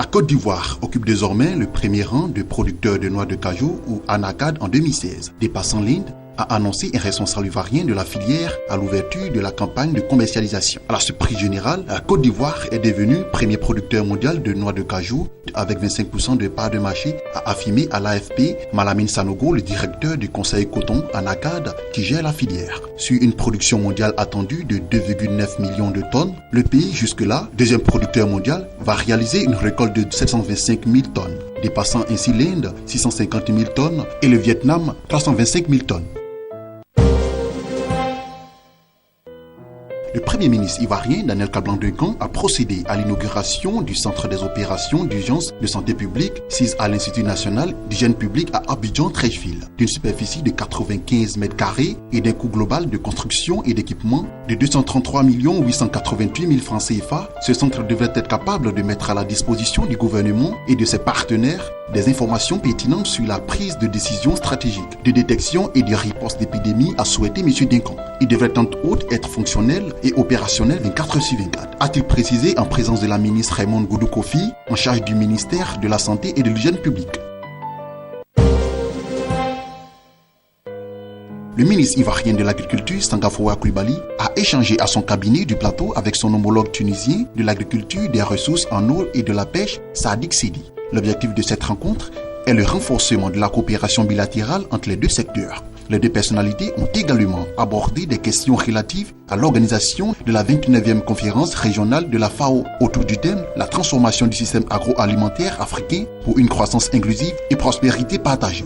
La Côte d'Ivoire occupe désormais le premier rang de producteur de noix de cajou ou ANACAD en 2016, dépassant l'Inde, a annoncé un responsable ivoirien de la filière à l'ouverture de la campagne de commercialisation. À la surprise générale, la Côte d'Ivoire est devenue premier producteur mondial de noix de cajou avec 25% de part de marché, a affirmé à l'AFP Malamine Sanogo, le directeur du conseil coton ANACAD qui gère la filière. Sur une production mondiale attendue de 2,9 millions de tonnes, le pays jusque-là, deuxième producteur mondial, va réaliser une récolte de 725 000 tonnes, dépassant ainsi l'Inde 650 000 tonnes et le Vietnam 325 000 tonnes. Le Premier ministre ivoirien Daniel Kablan-Duncan a procédé à l'inauguration du Centre des opérations d'urgence de santé publique, SIS à l'Institut national d'hygiène publique à Abidjan-Treichville, d'une superficie de 95 mètres carrés et d'un coût global de construction et d'équipement de 233 888 000 francs CFA. Ce centre devrait être capable de mettre à la disposition du gouvernement et de ses partenaires des informations pertinentes sur la prise de décisions stratégiques, de détection et de riposte d'épidémie, a souhaité M. Duncan. Il devrait entre autres être fonctionnel et opérationnel 24/24, a-t-il précisé en présence de la ministre Raymond Goudou Kofi, en charge du ministère de la Santé et de l'Hygiène publique. Le ministre ivoirien de l'Agriculture, Sangafoua Coulibaly, a échangé à son cabinet du plateau avec son homologue tunisien de l'Agriculture, des Ressources en eau et de la Pêche, Sadik Sidi. L'objectif de cette rencontre est le renforcement de la coopération bilatérale entre les deux secteurs. Les deux personnalités ont également abordé des questions relatives à l'organisation de la 29e conférence régionale de la FAO autour du thème « La transformation du système agroalimentaire africain pour une croissance inclusive et prospérité partagée ».